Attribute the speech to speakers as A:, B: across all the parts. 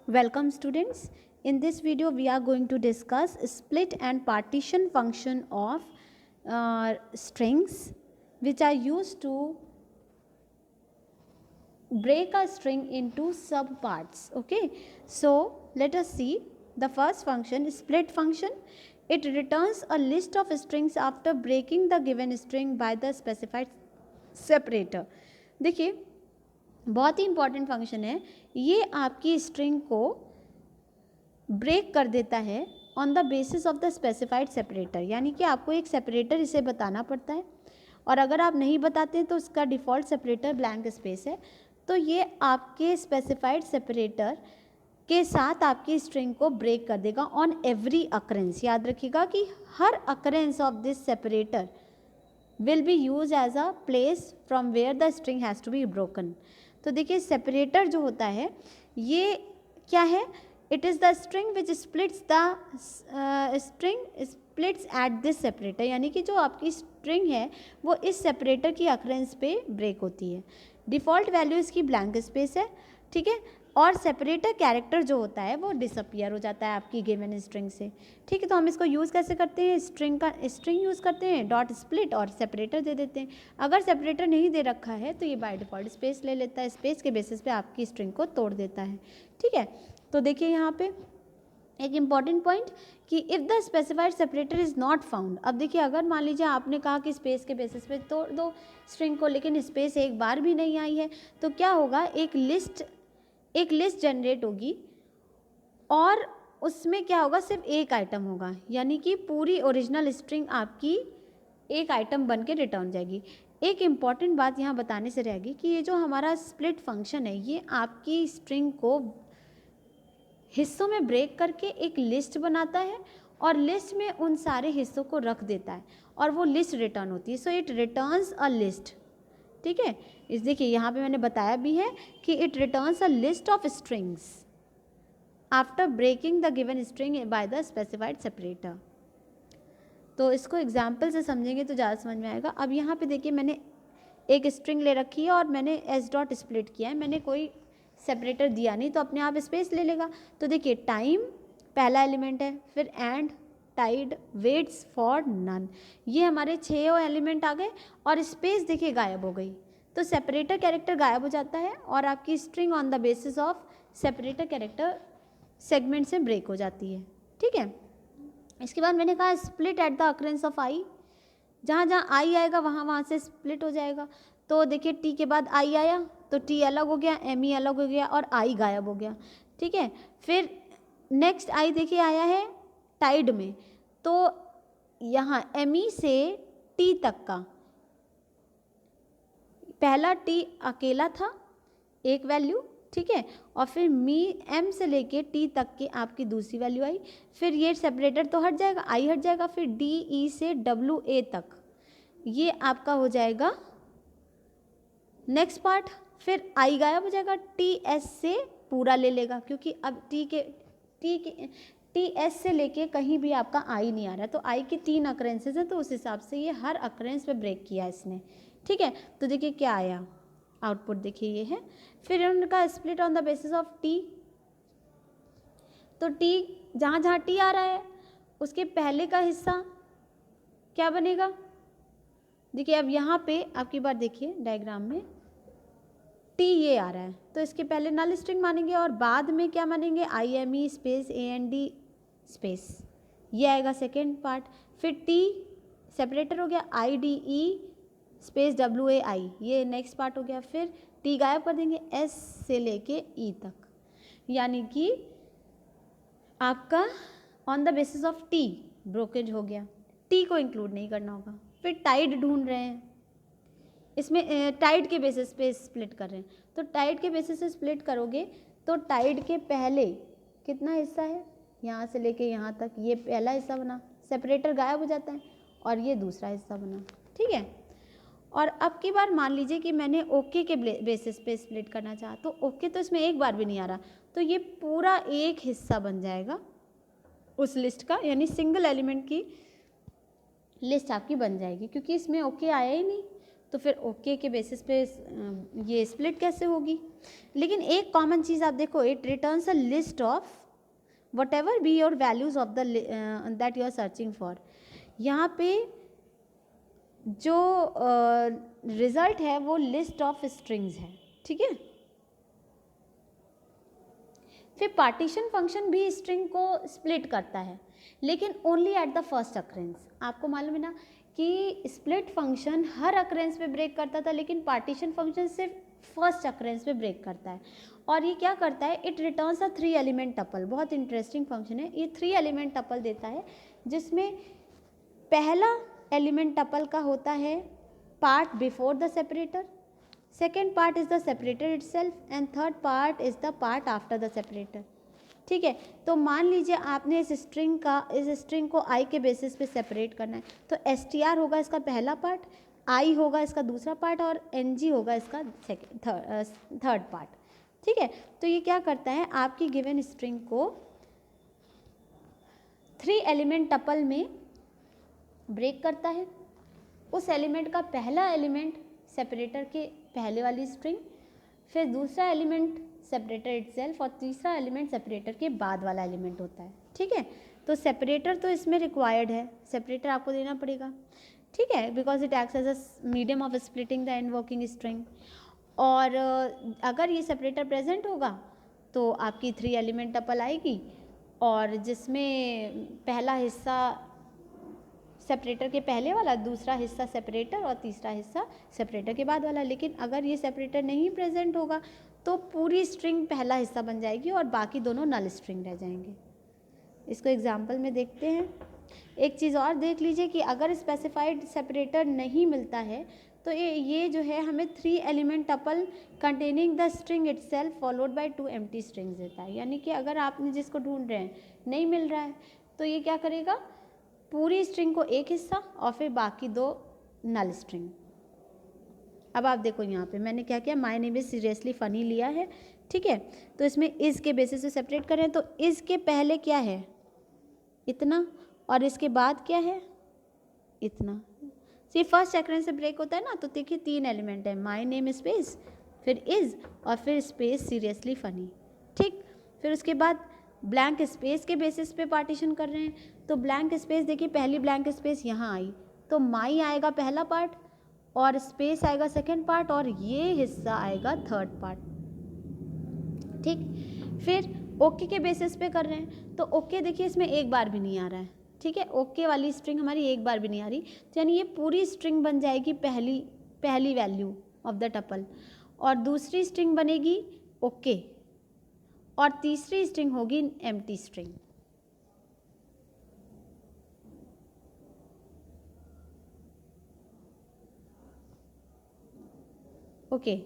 A: Welcome students. In this video we are going to discuss split and partition function of strings which are used to break a string into subparts. Okay, so let us see the first function, split function. It returns a list of strings after breaking the given string by the specified separator. देखिए बहुत ही important function है ये, आपकी string को break कर देता है on the basis of the specified separator, यानी कि आपको एक सेपरेटर इसे बताना पड़ता है और अगर आप नहीं बताते हैं तो उसका डिफ़ॉल्ट सेपरेटर ब्लैंक स्पेस है। तो ये आपके स्पेसिफाइड सेपरेटर के साथ आपकी स्ट्रिंग को ब्रेक कर देगा ऑन एवरी अकरेंस। याद रखिएगा कि हर occurrence of this separator will be use as a place from where the string has to be broken. तो देखिए सेपरेटर जो होता है ये क्या है, it is the string which splits the string splits at this separator, यानी कि जो आपकी स्ट्रिंग है वो इस सेपरेटर की अकरेंस पे ब्रेक होती है। डिफ़ॉल्ट वैल्यू इसकी ब्लैंक स्पेस है, ठीक है, और सेपरेटर कैरेक्टर जो होता है वो डिसअपियर हो जाता है आपकी गिवन स्ट्रिंग से। ठीक है, तो हम इसको यूज़ कैसे करते हैं, स्ट्रिंग यूज़ करते हैं, डॉट स्प्लिट और सेपरेटर दे देते हैं। अगर सेपरेटर नहीं दे रखा है तो ये बाय डिफ़ॉल्ट स्पेस ले लेता है, स्पेस के बेसिस पे आपकी स्ट्रिंग को तोड़ देता है। ठीक है, तो देखिए यहाँ पे एक इम्पॉर्टेंट पॉइंट कि if the specified separator is not found. अब देखिए अगर मान लीजिए आपने कहा कि स्पेस के बेसिस पे तोड़ दो स्ट्रिंग को, लेकिन स्पेस एक बार भी नहीं आई है, तो क्या होगा, एक लिस्ट जनरेट होगी और उसमें क्या होगा, सिर्फ एक आइटम होगा, यानी कि पूरी ओरिजिनल स्ट्रिंग आपकी एक आइटम बन के रिटर्न जाएगी। एक इम्पॉर्टेंट बात यहाँ बताने से रहेगी कि ये जो हमारा स्प्लिट फंक्शन है ये आपकी स्ट्रिंग को हिस्सों में ब्रेक करके एक लिस्ट बनाता है और लिस्ट में उन सारे हिस्सों को रख देता है और वो लिस्ट रिटर्न होती है। So it returns a list. ठीक है, इस देखिए यहाँ पे मैंने बताया भी है कि it returns a list of strings after breaking the given string by the specified separator. तो इसको एग्जाम्पल से समझेंगे तो ज़्यादा समझ में आएगा। अब यहाँ पे देखिए मैंने एक स्ट्रिंग ले रखी है और मैंने एस डॉट स्प्लिट किया है, मैंने कोई सेपरेटर दिया नहीं तो अपने आप स्पेस ले लेगा। तो देखिए टाइम पहला एलिमेंट है, फिर and, tide, waits for none, ये हमारे 6 एलिमेंट आ गए और स्पेस देखिए गायब हो गई। तो सेपरेटर कैरेक्टर गायब हो जाता है और आपकी string on the basis of separator character segment से ब्रेक हो जाती है। ठीक है, इसके बाद मैंने कहा split at the occurrence of I, जहाँ जहाँ आई आएगा वहाँ से स्प्लिट हो जाएगा। तो देखिए टी के बाद आई आया तो टी अलग हो गया, एम ई अलग हो गया और आई गायब हो गया। ठीक है, फिर नेक्स्ट आई देखिए आया है टाइड में, तो यहाँ एम ई से टी तक का पहला टी अकेला था एक वैल्यू, ठीक है, और फिर मी एम से लेके टी तक की आपकी दूसरी वैल्यू आई, फिर ये सेपरेटर तो हट जाएगा, आई हट जाएगा, फिर डी ई से डब्ल्यू ए तक ये आपका हो जाएगा नेक्स्ट पार्ट, फिर आई गायब हो जाएगा, टी एस से पूरा ले लेगा क्योंकि अब टी एस से लेके कहीं भी आपका आई नहीं आ रहा, तो आई की 3 अकरेंसेज हैं तो उस हिसाब से ये हर अकरेंस पे ब्रेक किया इसने। ठीक है, तो देखिए क्या आया आउटपुट, देखिए ये है। फिर उनका split on the basis of T, तो टी जहाँ जहाँ टी आ रहा है उसके पहले का हिस्सा क्या बनेगा, देखिए अब यहाँ पे आपकी बात देखिए डायग्राम में टी ये आ रहा है तो इसके पहले नल स्ट्रिंग मानेंगे और बाद में क्या मानेंगे, I M E space A N D space, ये आएगा सेकेंड पार्ट। फिर टी सेपरेटर हो गया, I D E space W A I, ये नेक्स्ट पार्ट हो गया। फिर टी गायब कर देंगे एस से लेके ई तक, यानी कि आपका on the basis of T brokerage हो गया, टी को इंक्लूड नहीं करना होगा। फिर टाइड ढूंढ रहे हैं, इसमें टाइड के बेसिस पे स्प्लिट कर रहे हैं, तो टाइड के बेसिस से स्प्लिट करोगे तो टाइड के पहले कितना हिस्सा है, यहाँ से लेके यहाँ तक ये पहला हिस्सा बना, सेपरेटर गायब हो जाता है और ये दूसरा हिस्सा बना। ठीक है, और अब की बार मान लीजिए कि मैंने ओके के बेसिस पे स्प्लिट करना चाहा, तो ओके तो इसमें एक बार भी नहीं आ रहा, तो ये पूरा एक हिस्सा बन जाएगा उस लिस्ट का, यानी सिंगल एलिमेंट की लिस्ट आपकी बन जाएगी क्योंकि इसमें ओके आया ही नहीं, तो फिर ओके के बेसिस पे ये स्प्लिट कैसे होगी। लेकिन एक कॉमन चीज़ आप देखो, it returns a list of whatever be your values of the that you are searching for. यहाँ पे जो रिजल्ट है वो लिस्ट ऑफ स्ट्रिंग्स है, ठीक है। फिर पार्टीशन फंक्शन भी स्ट्रिंग को स्प्लिट करता है, लेकिन only at the first occurrence. आपको मालूम है ना कि स्प्लिट फंक्शन हर अक्रेंस पे ब्रेक करता था, लेकिन पार्टीशन फंक्शन सिर्फ फर्स्ट अक्रेंस पे ब्रेक करता है। और ये क्या करता है, it returns a 3 element tuple. बहुत इंटरेस्टिंग फंक्शन है ये। 3 एलिमेंट टपल देता है, जिसमें पहला एलिमेंट टपल का होता है part before the separator, second part is the separator itself and third part is the part after the separator, ठीक है। तो मान लीजिए आपने इस स्ट्रिंग को आई के बेसिस पे सेपरेट करना है, तो एस टी आर होगा इसका पहला पार्ट, आई होगा इसका दूसरा पार्ट और एन जी होगा इसका थर्ड पार्ट, ठीक है। तो ये क्या करता है, आपकी गिवन स्ट्रिंग को 3 एलिमेंट टपल में ब्रेक करता है। उस एलिमेंट का पहला एलिमेंट सेपरेटर के पहले वाली स्ट्रिंग, फिर दूसरा एलिमेंट सेपरेटर इटसेल्फ और तीसरा एलिमेंट सेपरेटर के बाद वाला एलिमेंट होता है, ठीक है। तो सेपरेटर तो इसमें रिक्वायर्ड है, सेपरेटर आपको देना पड़ेगा, ठीक है, because it acts as a medium of splitting the invoking string. और अगर ये सेपरेटर प्रेजेंट होगा तो आपकी 3 एलिमेंट टपल आएगी, और जिसमें पहला हिस्सा सेपरेटर के पहले वाला, दूसरा हिस्सा सेपरेटर और तीसरा हिस्सा सेपरेटर के बाद वाला। लेकिन अगर ये सेपरेटर नहीं प्रेजेंट होगा तो पूरी स्ट्रिंग पहला हिस्सा बन जाएगी और बाकी दोनों नल स्ट्रिंग रह जाएंगे। इसको एग्जाम्पल में देखते हैं। एक चीज़ और देख लीजिए कि अगर स्पेसिफाइड सेपरेटर नहीं मिलता है तो ये जो है हमें 3 element tuple containing the string itself followed by 2 empty strings देता है। यानी कि अगर आपने जिसको ढूंढ रहे हैं नहीं मिल रहा है तो ये क्या करेगा, पूरी स्ट्रिंग को एक हिस्सा और फिर बाकी 2 नल स्ट्रिंग। अब आप देखो यहाँ पे मैंने क्या किया, my name is seriously funny लिया है, ठीक है। तो इसमें इज के बेसिस से सेपरेट करें तो इज के पहले क्या है, इतना, और इसके बाद क्या है, इतना। सिर्फ फर्स्ट अक्रेंस से ब्रेक होता है ना, तो देखिए 3 एलिमेंट है, माय नेम स्पेस, फिर इज और फिर स्पेस सीरियसली फनी, ठीक। फिर उसके बाद ब्लैंक स्पेस के बेसिस पे पार्टीशन कर रहे हैं, तो ब्लैंक स्पेस देखिए, पहली ब्लैंक स्पेस यहाँ आई तो माई आएगा पहला पार्ट और स्पेस आएगा सेकेंड पार्ट और ये हिस्सा आएगा थर्ड पार्ट, ठीक। फिर ओके के बेसिस पे कर रहे हैं तो ओके देखिए इसमें एक बार भी नहीं आ रहा है, ठीक है। ओके वाली स्ट्रिंग हमारी एक बार भी नहीं आ रही, तो यानी ये पूरी स्ट्रिंग बन जाएगी पहली वैल्यू ऑफ द टपल, और दूसरी स्ट्रिंग बनेगी ओके और तीसरी स्ट्रिंग होगी एम्प्टी स्ट्रिंग। ओके,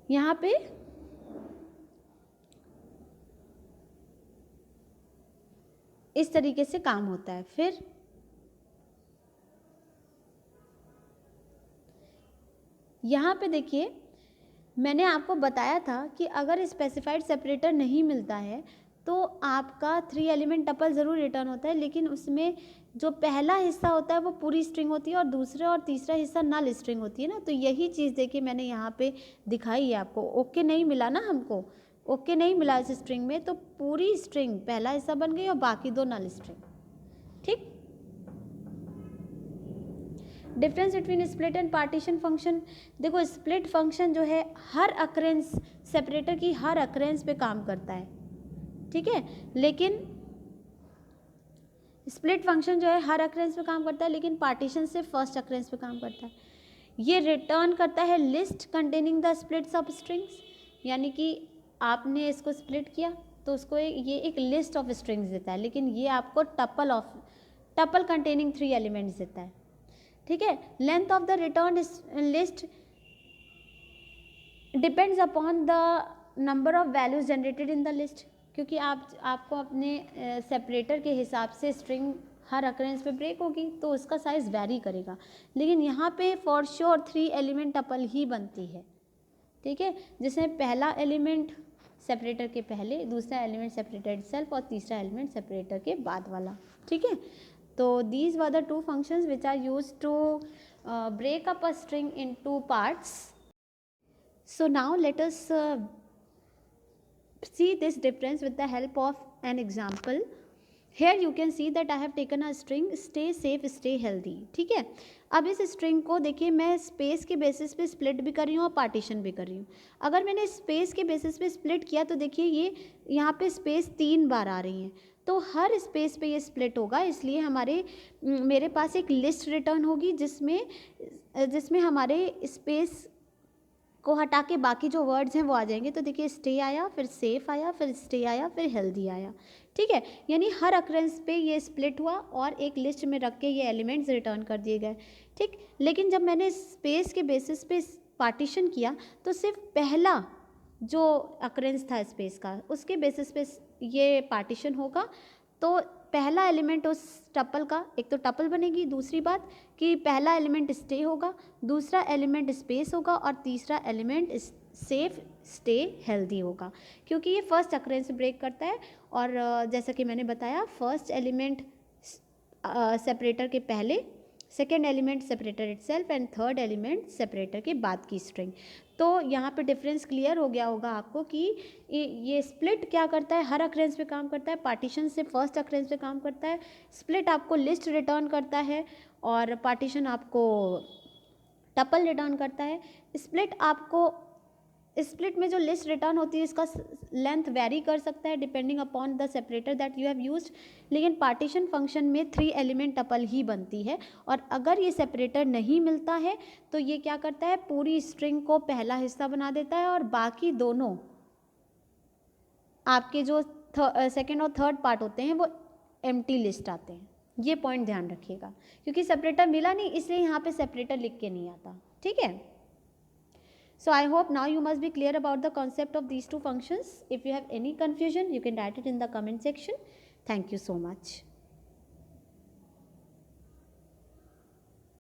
A: यहाँ पे इस तरीके से काम होता है। फिर यहाँ पे देखिए मैंने आपको बताया था कि अगर स्पेसिफाइड सेपरेटर नहीं मिलता है तो आपका 3 एलिमेंट टपल ज़रूर रिटर्न होता है, लेकिन उसमें जो पहला हिस्सा होता है वो पूरी स्ट्रिंग होती है और दूसरा और तीसरा हिस्सा नल स्ट्रिंग होती है ना। तो यही चीज़ देखिए मैंने यहाँ पे दिखाई है आपको। ओके नहीं मिला ना हमको, ओके नहीं मिला इस स्ट्रिंग में, तो पूरी स्ट्रिंग पहला हिस्सा बन गई और बाकी 2 नल स्ट्रिंग, ठीक। Difference between split and partition function, देखो स्प्लिट फंक्शन जो है हर अक्रेंस, सेपरेटर की हर अक्रेंस पे काम करता है, ठीक है। लेकिन स्प्लिट फंक्शन जो है हर अक्रेंस पे काम करता है, लेकिन पार्टीशन से फर्स्ट अक्रेंस पे काम करता है। ये रिटर्न करता है list containing the splits of strings, यानी कि आपने इसको स्प्लिट किया तो उसको ये एक लिस्ट ऑफ स्ट्रिंग्स देता है, लेकिन ये आपको टपल कंटेनिंग 3 एलिमेंट्स देता है, ठीक है। Length of the return list depends upon the number of values generated in the list, क्योंकि आपको अपने सेपरेटर के हिसाब से स्ट्रिंग हर अक्रेंस पे ब्रेक होगी तो उसका साइज़ वैरी करेगा, लेकिन यहाँ पे फॉर श्योर 3 एलिमेंट टपल ही बनती है, ठीक है, जिसमें पहला एलिमेंट सेपरेटर के पहले, दूसरा एलिमेंट सेपरेटर इटसेल्फ और तीसरा एलिमेंट सेपरेटर के बाद वाला, ठीक है। तो these were the 2 functions which are used to break up a string into parts. So now let us see this difference with the help of an example. Here you can see that I have taken a string stay safe stay healthy. ठीक है, अब इस string को देखिए मैं space के basis पे split भी कर रही हूँ और पार्टीशन भी कर रही हूँ. अगर मैंने स्पेस के बेसिस पे स्प्लिट किया तो देखिए ये यहाँ पे स्पेस 3 बार आ रही हैं, तो हर स्पेस पे ये स्प्लिट होगा, इसलिए मेरे पास एक लिस्ट रिटर्न होगी जिसमें हमारे स्पेस को हटा के बाकी जो वर्ड्स हैं वो आ जाएंगे. तो देखिए स्टे आया, फिर सेफ आया, फिर स्टे आया, फिर हेल्दी आया. ठीक है, यानी हर अक्रेंस पे ये स्प्लिट हुआ और एक लिस्ट में रख के ये एलिमेंट्स रिटर्न कर दिए गए. ठीक, लेकिन जब मैंने स्पेस के बेसिस पे पार्टीशन किया तो सिर्फ पहला जो अक्रेंस था स्पेस का उसके बेसिस पे ये पार्टीशन होगा. तो पहला एलिमेंट उस टपल का, एक तो टपल बनेगी, दूसरी बात कि पहला एलिमेंट स्टे होगा, दूसरा एलिमेंट स्पेस होगा और तीसरा एलिमेंट सेफ स्टे हेल्दी होगा, क्योंकि ये फर्स्ट अक्रेंस ब्रेक करता है. और जैसा कि मैंने बताया फर्स्ट एलिमेंट सेपरेटर के पहले, second element separator itself and third element separator के बाद की स्ट्रिंग. तो यहाँ पे डिफरेंस क्लियर हो गया होगा आपको कि ये स्प्लिट क्या करता है, हर अक्रेंस पे काम करता है, पार्टीशन से फर्स्ट अक्रेंस पे काम करता है. स्प्लिट आपको लिस्ट रिटर्न करता है और पार्टीशन आपको टपल रिटर्न करता है. स्प्लिट में जो लिस्ट रिटर्न होती है इसका लेंथ वेरी कर सकता है depending upon the separator that you have used, लेकिन पार्टीशन फंक्शन में 3 एलिमेंट टपल ही बनती है. और अगर ये सेपरेटर नहीं मिलता है तो ये क्या करता है, पूरी स्ट्रिंग को पहला हिस्सा बना देता है और बाकी दोनों आपके जो सेकेंड और थर्ड पार्ट होते हैं वो एम्प्टी लिस्ट आते हैं. ये पॉइंट ध्यान रखिएगा, क्योंकि सेपरेटर मिला नहीं इसलिए यहाँ पे सेपरेटर लिख के नहीं आता. ठीक है, so I hope now you must be clear about the concept of these two functions. If you have any confusion you can write it in the comment section. Thank you so much.